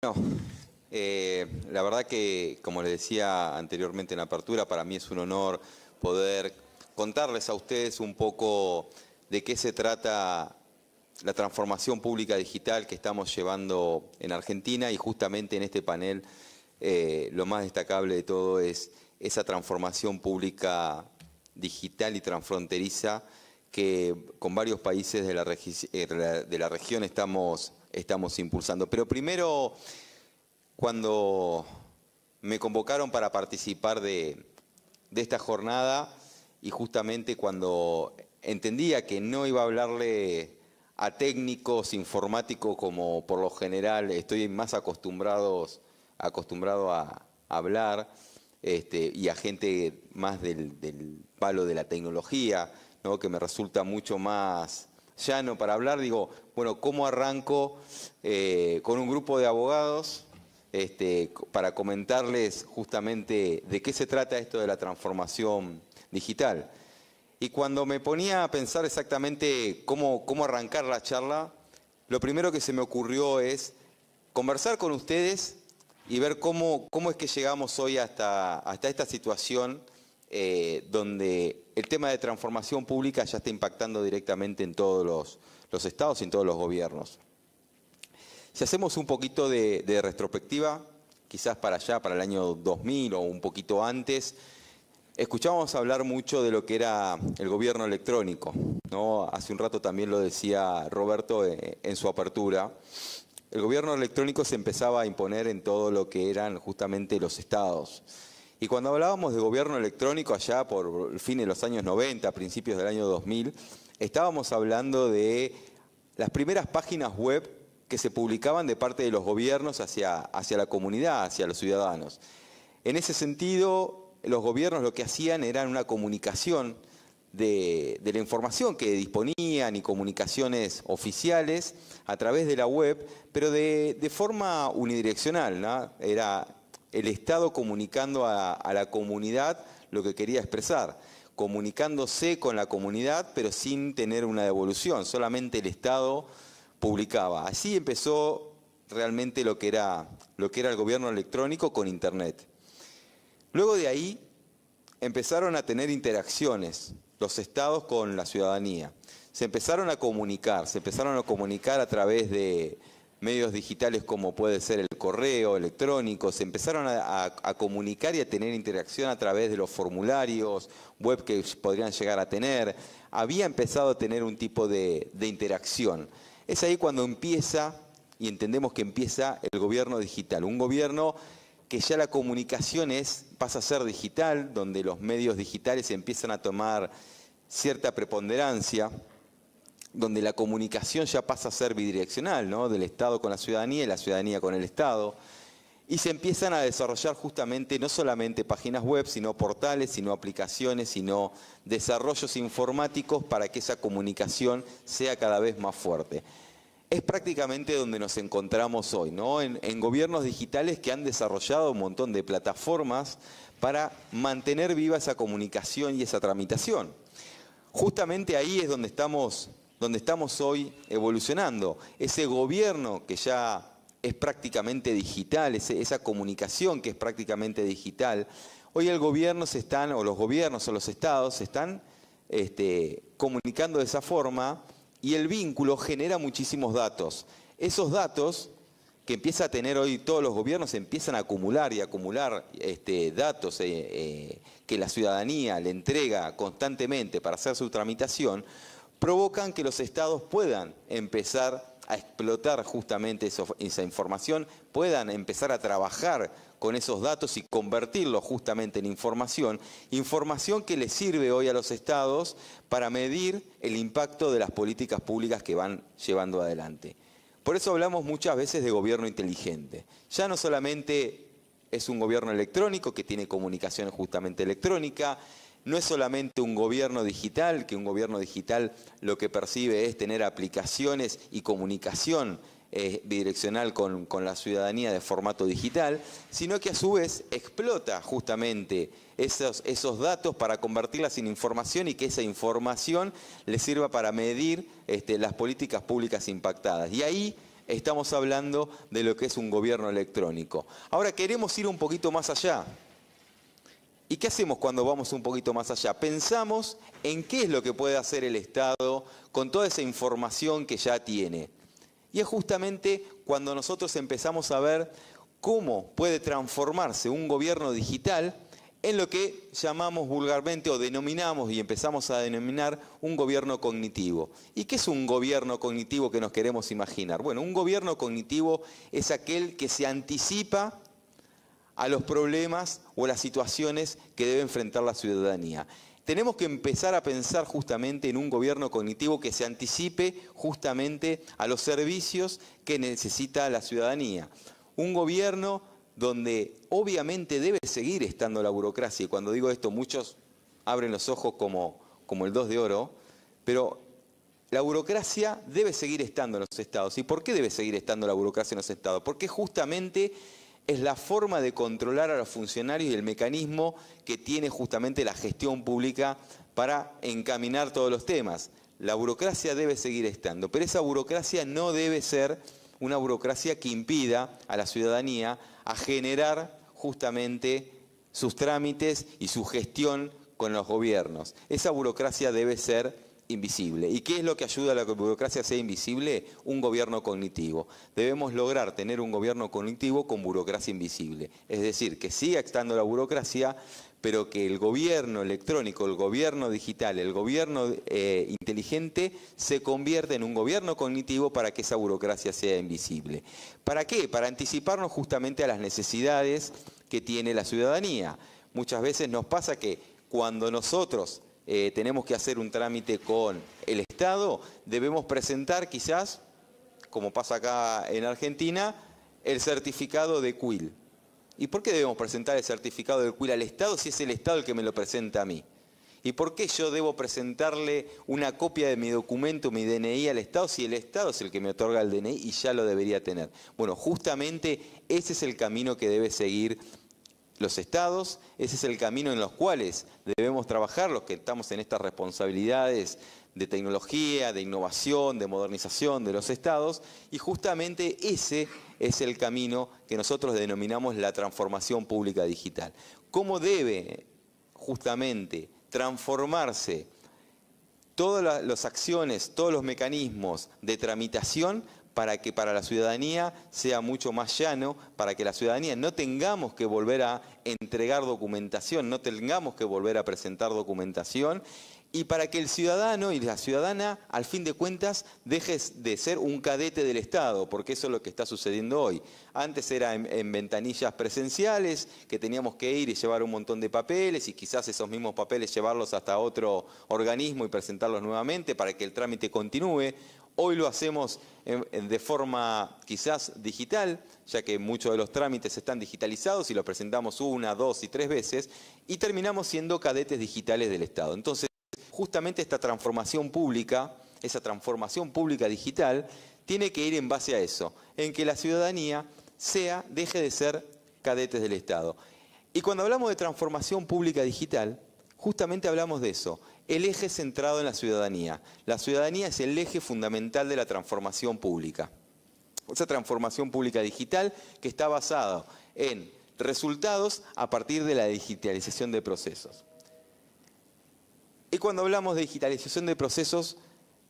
No, la verdad que, como les decía anteriormente en la apertura, para mí es un honor poder contarles a ustedes un poco de qué se trata la transformación pública digital que estamos llevando en Argentina, y justamente en este panel lo más destacable de todo es esa transformación pública digital y transfronteriza que con varios países de la región estamos impulsando. Pero primero, cuando me convocaron para participar de esta jornada, y justamente cuando entendía que no iba a hablarle a técnicos informáticos como por lo general estoy más acostumbrado a hablar, y a gente más del palo de la tecnología, ¿no? Que me resulta mucho más llano para hablar. Digo, bueno, ¿cómo arranco con un grupo de abogados para comentarles justamente de qué se trata esto de la transformación digital? Y cuando me ponía a pensar exactamente cómo arrancar la charla, lo primero que se me ocurrió es conversar con ustedes y ver cómo es que llegamos hoy hasta esta situación donde el tema de transformación pública ya está impactando directamente en todos los estados y en todos los gobiernos. Si hacemos un poquito de retrospectiva, quizás para allá, para el año 2000 o un poquito antes, escuchábamos hablar mucho de lo que era el gobierno electrónico, ¿no? Hace un rato también lo decía Roberto en su apertura. El gobierno electrónico se empezaba a imponer en todo lo que eran justamente los estados. Y cuando hablábamos de gobierno electrónico allá por el fin de los años 90, principios del año 2000, estábamos hablando de las primeras páginas web que se publicaban de parte de los gobiernos hacia la comunidad, hacia los ciudadanos. En ese sentido, los gobiernos lo que hacían era una comunicación de la información que disponían y comunicaciones oficiales a través de la web, pero de forma unidireccional, ¿no? Era el Estado comunicando a la comunidad lo que quería expresar, comunicándose con la comunidad, pero sin tener una devolución, solamente el Estado publicaba. Así empezó realmente lo que era el gobierno electrónico con Internet. Luego de ahí empezaron a tener interacciones los estados con la ciudadanía. Se empezaron a comunicar a través de medios digitales como puede ser el correo electrónico, se empezaron a comunicar y a tener interacción a través de los formularios web que podrían llegar a tener. Había empezado a tener un tipo de interacción. Es ahí cuando empieza, y entendemos que empieza el gobierno digital, un gobierno que ya la comunicación pasa a ser digital, donde los medios digitales empiezan a tomar cierta preponderancia, donde la comunicación ya pasa a ser bidireccional, ¿no? Del Estado con la ciudadanía y la ciudadanía con el Estado. Y se empiezan a desarrollar justamente no solamente páginas web, sino portales, sino aplicaciones, sino desarrollos informáticos para que esa comunicación sea cada vez más fuerte. Es prácticamente donde nos encontramos hoy, ¿no? En gobiernos digitales que han desarrollado un montón de plataformas para mantener viva esa comunicación y esa tramitación. Justamente ahí es donde estamos hoy evolucionando. Ese gobierno que ya es prácticamente digital, esa comunicación que es prácticamente digital. Hoy los gobiernos o los estados se están comunicando de esa forma, y el vínculo genera muchísimos datos. Esos datos que empieza a tener hoy todos los gobiernos empiezan a acumular datos que la ciudadanía le entrega constantemente para hacer su tramitación, provocan que los estados puedan empezar a explotar justamente esa información, puedan empezar a trabajar con esos datos y convertirlos justamente en información que les sirve hoy a los estados para medir el impacto de las políticas públicas que van llevando adelante. Por eso hablamos muchas veces de gobierno inteligente. Ya no solamente es un gobierno electrónico que tiene comunicación justamente electrónica, no es solamente un gobierno digital, que un gobierno digital lo que percibe es tener aplicaciones y comunicación bidireccional con la ciudadanía de formato digital, sino que a su vez explota justamente esos datos para convertirlas en información y que esa información le sirva para medir las políticas públicas impactadas. Y ahí estamos hablando de lo que es un gobierno electrónico. Ahora queremos ir un poquito más allá. ¿Y qué hacemos cuando vamos un poquito más allá? Pensamos en qué es lo que puede hacer el Estado con toda esa información que ya tiene. Y es justamente cuando nosotros empezamos a ver cómo puede transformarse un gobierno digital en lo que llamamos vulgarmente o denominamos y empezamos a denominar un gobierno cognitivo. ¿Y qué es un gobierno cognitivo que nos queremos imaginar? Bueno, un gobierno cognitivo es aquel que se anticipa a los problemas o las situaciones que debe enfrentar la ciudadanía. Tenemos que empezar a pensar justamente en un gobierno cognitivo que se anticipe justamente a los servicios que necesita la ciudadanía. Un gobierno donde obviamente debe seguir estando la burocracia, y cuando digo esto muchos abren los ojos como el 2 de oro, pero la burocracia debe seguir estando en los estados. ¿Y por qué debe seguir estando la burocracia en los estados? Porque justamente es la forma de controlar a los funcionarios y el mecanismo que tiene justamente la gestión pública para encaminar todos los temas. La burocracia debe seguir estando, pero esa burocracia no debe ser una burocracia que impida a la ciudadanía a generar justamente sus trámites y su gestión con los gobiernos. Esa burocracia debe ser invisible. ¿Y qué es lo que ayuda a que la burocracia sea invisible? Un gobierno cognitivo. Debemos lograr tener un gobierno cognitivo con burocracia invisible. Es decir, que siga estando la burocracia, pero que el gobierno electrónico, el gobierno digital, el gobierno inteligente se convierta en un gobierno cognitivo para que esa burocracia sea invisible. ¿Para qué? Para anticiparnos justamente a las necesidades que tiene la ciudadanía. Muchas veces nos pasa que cuando nosotros tenemos que hacer un trámite con el Estado, debemos presentar quizás, como pasa acá en Argentina, el certificado de CUIL. ¿Y por qué debemos presentar el certificado de CUIL al Estado si es el Estado el que me lo presenta a mí? ¿Y por qué yo debo presentarle una copia de mi documento, mi DNI al Estado, si el Estado es el que me otorga el DNI y ya lo debería tener? Bueno, justamente ese es el camino que debe seguir los estados, ese es el camino en los cuales debemos trabajar los que estamos en estas responsabilidades de tecnología, de innovación, de modernización de los estados, y justamente ese es el camino que nosotros denominamos la transformación pública digital. ¿Cómo debe justamente transformarse todas las acciones, todos los mecanismos de tramitación para que para la ciudadanía sea mucho más llano, para que la ciudadanía no tengamos que volver a entregar documentación, no tengamos que volver a presentar documentación, y para que el ciudadano y la ciudadana, al fin de cuentas, deje de ser un cadete del Estado, porque eso es lo que está sucediendo hoy. Antes era en ventanillas presenciales, que teníamos que ir y llevar un montón de papeles, y quizás esos mismos papeles llevarlos hasta otro organismo y presentarlos nuevamente para que el trámite continúe. Hoy lo hacemos de forma quizás digital, ya que muchos de los trámites están digitalizados y los presentamos 1, 2 y 3 veces, y terminamos siendo cadetes digitales del Estado. Entonces, justamente esta transformación pública, esa transformación pública digital, tiene que ir en base a eso, en que la ciudadanía deje de ser cadetes del Estado. Y cuando hablamos de transformación pública digital, justamente hablamos de eso, el eje centrado en la ciudadanía. La ciudadanía es el eje fundamental de la transformación pública. Esa transformación pública digital que está basada en resultados a partir de la digitalización de procesos. Y cuando hablamos de digitalización de procesos,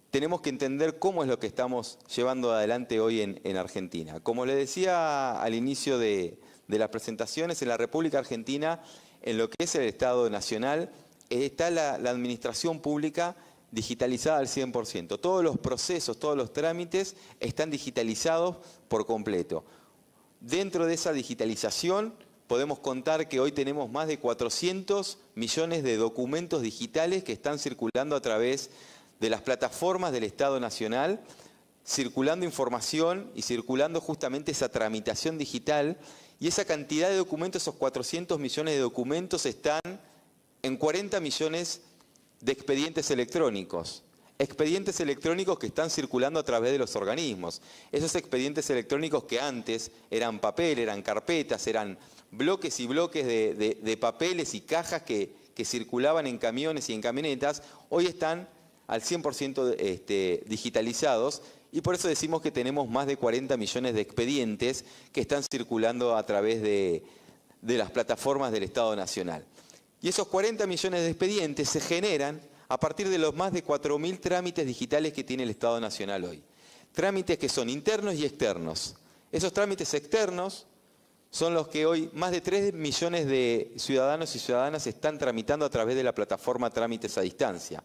tenemos que entender cómo es lo que estamos llevando adelante hoy en Argentina. Como les decía al inicio de las presentaciones, en la República Argentina, en lo que es el Estado Nacional, está la administración pública digitalizada al 100%. Todos los procesos, todos los trámites están digitalizados por completo. Dentro de esa digitalización podemos contar que hoy tenemos más de 400 millones de documentos digitales que están circulando a través de las plataformas del Estado Nacional, circulando información y circulando justamente esa tramitación digital, y esa cantidad de documentos, esos 400 millones de documentos, están en 40 millones de expedientes electrónicos. Expedientes electrónicos que están circulando a través de los organismos. Esos expedientes electrónicos que antes eran papel, eran carpetas, eran bloques y bloques de papeles y cajas que circulaban en camiones y en camionetas, hoy están al 100% digitalizados y por eso decimos que tenemos más de 40 millones de expedientes que están circulando a través de las plataformas del Estado Nacional. Y esos 40 millones de expedientes se generan a partir de los más de 4.000 trámites digitales que tiene el Estado Nacional hoy. Trámites que son internos y externos. Esos trámites externos son los que hoy más de 3 millones de ciudadanos y ciudadanas están tramitando a través de la plataforma Trámites a Distancia.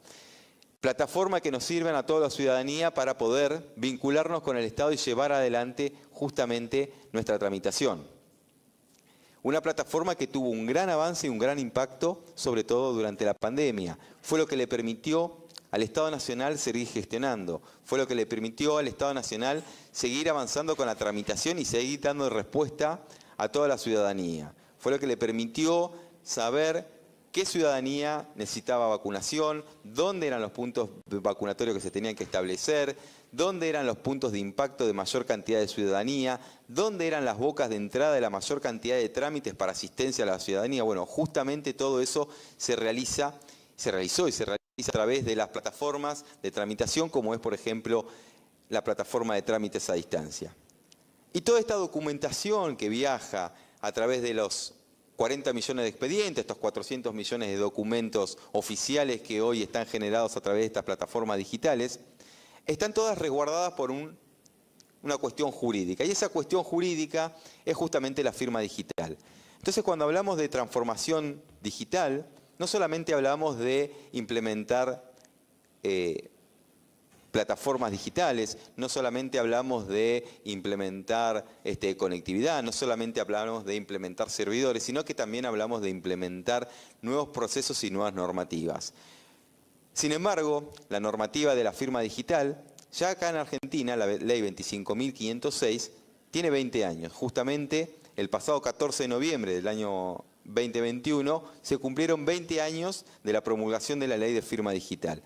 Plataforma que nos sirven a toda la ciudadanía para poder vincularnos con el Estado y llevar adelante justamente nuestra tramitación. Una plataforma que tuvo un gran avance y un gran impacto, sobre todo durante la pandemia. Fue lo que le permitió al Estado Nacional seguir gestionando. Fue lo que le permitió al Estado Nacional seguir avanzando con la tramitación y seguir dando respuesta a toda la ciudadanía. Fue lo que le permitió saber qué ciudadanía necesitaba vacunación, dónde eran los puntos vacunatorios que se tenían que establecer, dónde eran los puntos de impacto de mayor cantidad de ciudadanía, dónde eran las bocas de entrada de la mayor cantidad de trámites para asistencia a la ciudadanía. Bueno, justamente todo eso se realizó y se realiza a través de las plataformas de tramitación, como es, por ejemplo, la plataforma de trámites a distancia. Y toda esta documentación que viaja a través de los 40 millones de expedientes, estos 400 millones de documentos oficiales que hoy están generados a través de estas plataformas digitales, están todas resguardadas por una cuestión jurídica. Y esa cuestión jurídica es justamente la firma digital. Entonces, cuando hablamos de transformación digital, no solamente hablamos de implementar plataformas digitales, no solamente hablamos de implementar conectividad, no solamente hablamos de implementar servidores, sino que también hablamos de implementar nuevos procesos y nuevas normativas. Sin embargo, la normativa de la firma digital, ya acá en Argentina, la ley 25.506, tiene 20 años. Justamente el pasado 14 de noviembre del año 2021 se cumplieron 20 años de la promulgación de la ley de firma digital.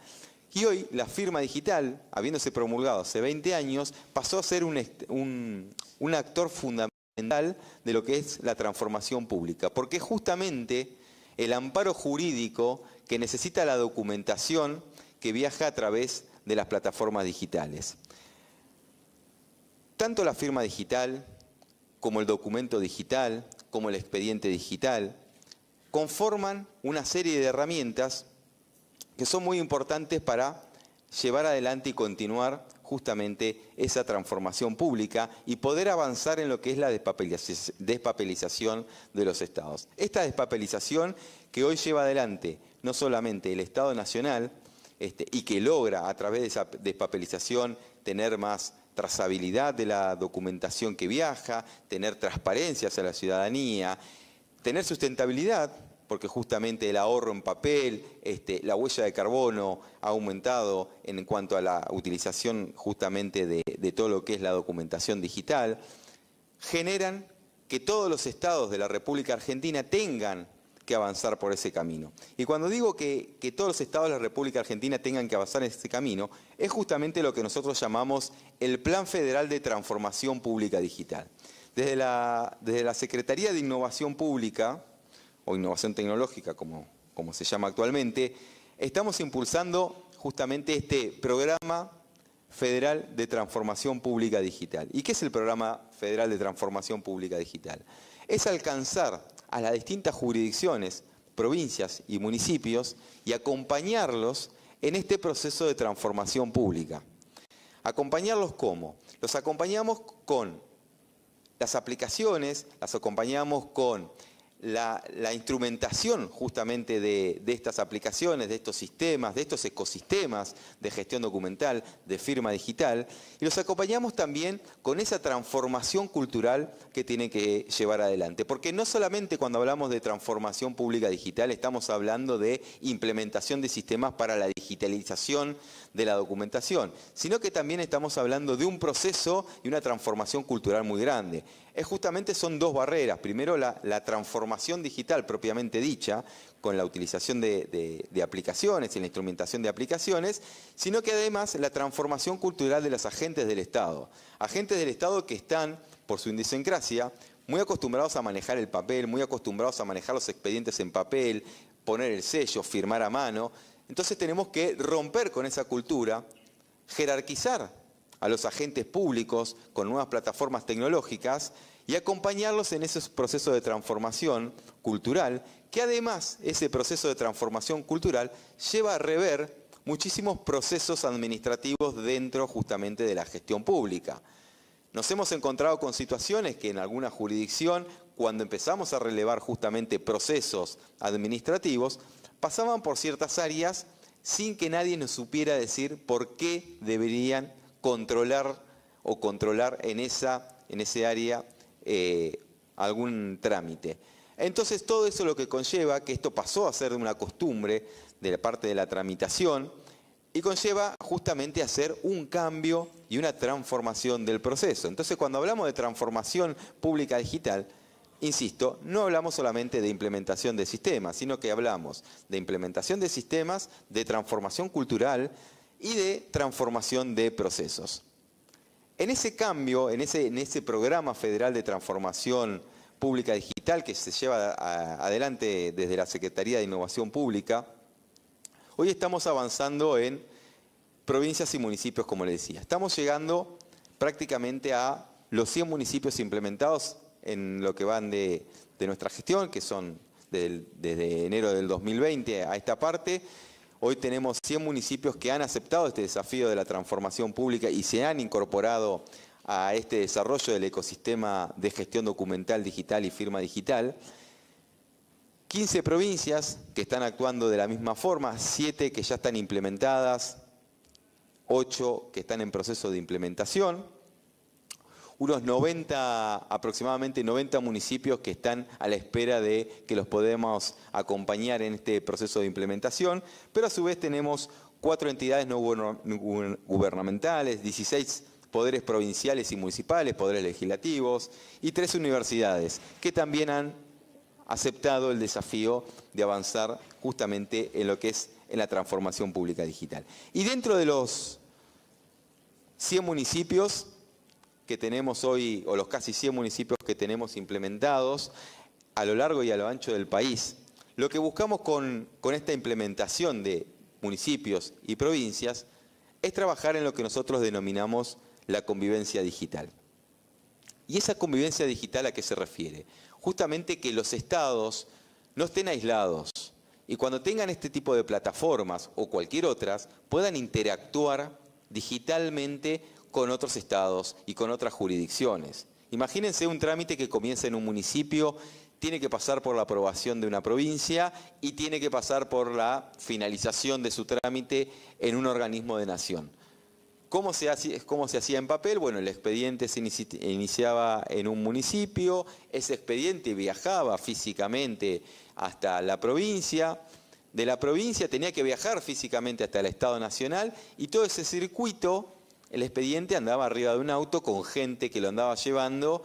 Y hoy la firma digital, habiéndose promulgado hace 20 años, pasó a ser un actor fundamental de lo que es la transformación pública, porque justamente el amparo jurídico que necesita la documentación que viaja a través de las plataformas digitales. Tanto la firma digital, como el documento digital, como el expediente digital, conforman una serie de herramientas que son muy importantes para llevar adelante y continuar justamente esa transformación pública y poder avanzar en lo que es la despapelización de los estados. Esta despapelización que hoy lleva adelante no solamente el Estado Nacional y que logra a través de esa despapelización tener más trazabilidad de la documentación que viaja, tener transparencia hacia la ciudadanía, tener sustentabilidad, porque justamente el ahorro en papel, la huella de carbono ha aumentado en cuanto a la utilización justamente de todo lo que es la documentación digital, generan que todos los estados de la República Argentina tengan que avanzar por ese camino. Y cuando digo que todos los estados de la República Argentina tengan que avanzar en ese camino, es justamente lo que nosotros llamamos el Plan Federal de Transformación Pública Digital. Desde la Secretaría de Innovación Pública, o Innovación Tecnológica, como se llama actualmente, estamos impulsando justamente este Programa Federal de Transformación Pública Digital. ¿Y qué es el Programa Federal de Transformación Pública Digital? Es alcanzar a las distintas jurisdicciones, provincias y municipios y acompañarlos en este proceso de transformación pública. ¿Acompañarlos cómo? Los acompañamos con las aplicaciones, las acompañamos con la instrumentación justamente de estas aplicaciones, de estos sistemas, de estos ecosistemas de gestión documental, de firma digital, y los acompañamos también con esa transformación cultural que tiene que llevar adelante. Porque no solamente cuando hablamos de transformación pública digital estamos hablando de implementación de sistemas para la digitalización de la documentación, sino que también estamos hablando de un proceso y una transformación cultural muy grande. Justamente son dos barreras. Primero, la transformación digital propiamente dicha, con la utilización de aplicaciones y la instrumentación de aplicaciones, sino que además la transformación cultural de los agentes del Estado. Agentes del Estado que están, por su idiosincrasia, muy acostumbrados a manejar el papel, muy acostumbrados a manejar los expedientes en papel, poner el sello, firmar a mano. Entonces tenemos que romper con esa cultura, jerarquizar a los agentes públicos con nuevas plataformas tecnológicas y acompañarlos en ese proceso de transformación cultural, que además ese proceso de transformación cultural lleva a rever muchísimos procesos administrativos dentro justamente de la gestión pública. Nos hemos encontrado con situaciones que en alguna jurisdicción, cuando empezamos a relevar justamente procesos administrativos, pasaban por ciertas áreas sin que nadie nos supiera decir por qué deberían controlar en ese área algún trámite. Entonces todo eso lo que conlleva que esto pasó a ser una costumbre de la parte de la tramitación y conlleva justamente a hacer un cambio y una transformación del proceso. Entonces cuando hablamos de transformación pública digital, insisto, no hablamos solamente de implementación de sistemas, sino que hablamos de implementación de sistemas, de transformación cultural y de transformación de procesos. En ese cambio, en ese programa federal de transformación pública digital que se lleva adelante desde la Secretaría de Innovación Pública, hoy estamos avanzando en provincias y municipios, como les decía. Estamos llegando prácticamente a los 100 municipios implementados en lo que van de nuestra gestión, que son desde enero del 2020 a esta parte. Hoy tenemos 100 municipios que han aceptado este desafío de la transformación pública y se han incorporado a este desarrollo del ecosistema de gestión documental digital y firma digital. 15 provincias que están actuando de la misma forma, 7 que ya están implementadas, 8 que están en proceso de implementación, unos aproximadamente 90 municipios que están a la espera de que los podamos acompañar en este proceso de implementación, pero a su vez tenemos 4 entidades no gubernamentales, 16 poderes provinciales y municipales, poderes legislativos, y 3 universidades que también han aceptado el desafío de avanzar justamente en lo que es en la transformación pública digital. Y dentro de los 100 municipios que tenemos hoy, o los casi 100 municipios que tenemos implementados a lo largo y a lo ancho del país, lo que buscamos con esta implementación de municipios y provincias es trabajar en lo que nosotros denominamos la convivencia digital. ¿Y esa convivencia digital a qué se refiere? Justamente que los estados no estén aislados y cuando tengan este tipo de plataformas o cualquier otras, puedan interactuar digitalmente con otros estados y con otras jurisdicciones. Imagínense un trámite que comienza en un municipio, tiene que pasar por la aprobación de una provincia y tiene que pasar por la finalización de su trámite en un organismo de nación. ¿Cómo se hacía en papel? Bueno, el expediente se iniciaba en un municipio, ese expediente viajaba físicamente hasta la provincia, de la provincia tenía que viajar físicamente hasta el Estado Nacional y todo ese circuito, el expediente andaba arriba de un auto con gente que lo andaba llevando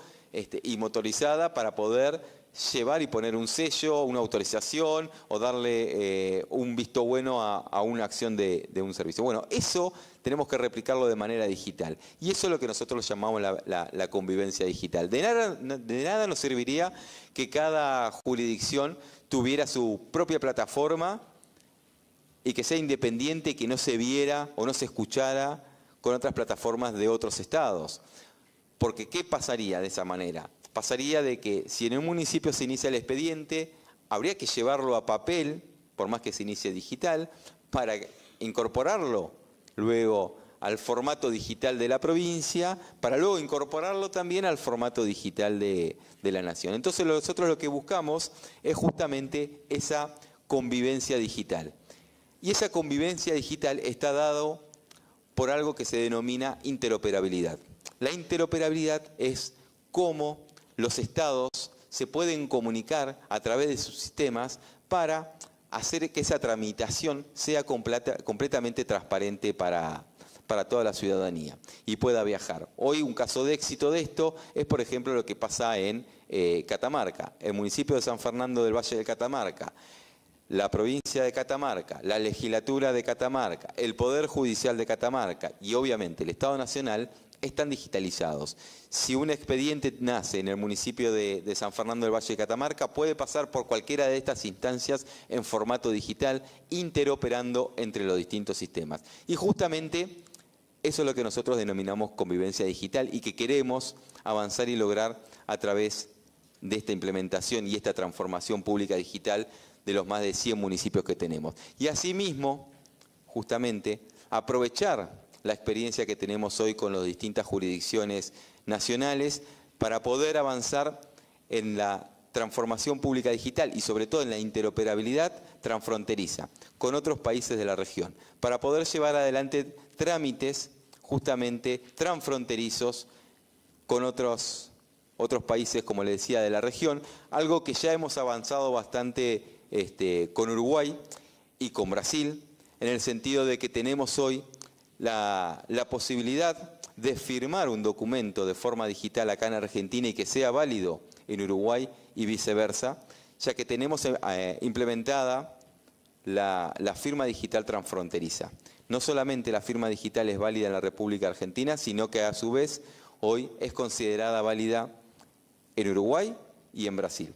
y motorizada para poder llevar y poner un sello, una autorización o darle un visto bueno a una acción de un servicio. Bueno, eso tenemos que replicarlo de manera digital y eso es lo que nosotros llamamos la convivencia digital. De nada nos serviría que cada jurisdicción tuviera su propia plataforma y que sea independiente, que no se viera o no se escuchara con otras plataformas de otros estados. Porque ¿qué pasaría de esa manera? Pasaría de que si en un municipio se inicia el expediente, habría que llevarlo a papel, por más que se inicie digital, para incorporarlo luego al formato digital de la provincia, para luego incorporarlo también al formato digital de la nación. Entonces nosotros lo que buscamos es justamente esa convivencia digital. Y esa convivencia digital está dado por algo que se denomina interoperabilidad. La interoperabilidad es cómo los estados se pueden comunicar a través de sus sistemas para hacer que esa tramitación sea completamente transparente para toda la ciudadanía y pueda viajar. Hoy un caso de éxito de esto es, por ejemplo, lo que pasa en Catamarca, el municipio de San Fernando del Valle de Catamarca, la provincia de Catamarca, la legislatura de Catamarca, el Poder Judicial de Catamarca y obviamente el Estado Nacional están digitalizados. Si un expediente nace en el municipio de San Fernando del Valle de Catamarca, puede pasar por cualquiera de estas instancias en formato digital, interoperando entre los distintos sistemas. Y justamente Eso es lo que nosotros denominamos convivencia digital y que queremos avanzar y lograr a través de esta implementación y esta transformación pública digital de los más de 100 municipios que tenemos. Y asimismo, justamente, aprovechar la experiencia que tenemos hoy con las distintas jurisdicciones nacionales para poder avanzar en la transformación pública digital y sobre todo en la interoperabilidad transfronteriza con otros países de la región, para poder llevar adelante trámites justamente transfronterizos con otros países, como les decía, de la región, algo que ya hemos avanzado bastante con Uruguay y con Brasil, en el sentido de que tenemos hoy la posibilidad de firmar un documento de forma digital acá en Argentina y que sea válido en Uruguay y viceversa, ya que tenemos implementada la firma digital transfronteriza. No solamente la firma digital es válida en la República Argentina, sino que a su vez hoy es considerada válida en Uruguay y en Brasil.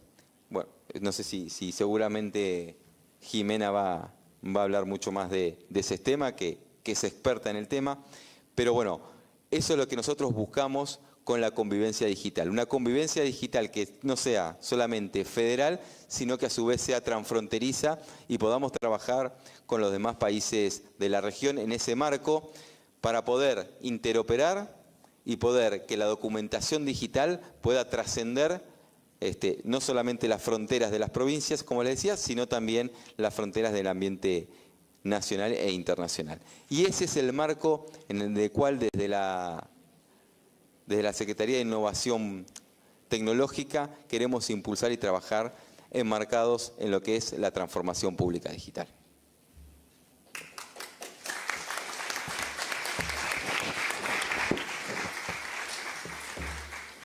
Bueno, no sé si seguramente Jimena va a hablar mucho más de ese tema, que es experta en el tema, pero bueno, eso es lo que nosotros buscamos con la convivencia digital. Una convivencia digital que no sea solamente federal, sino que a su vez sea transfronteriza y podamos trabajar con los demás países de la región en ese marco para poder interoperar y poder que la documentación digital pueda trascender no solamente las fronteras de las provincias, como les decía, sino también las fronteras del ambiente nacional e internacional. Y ese es el marco en el cual desde la Secretaría de Innovación Tecnológica queremos impulsar y trabajar enmarcados en lo que es la transformación pública digital.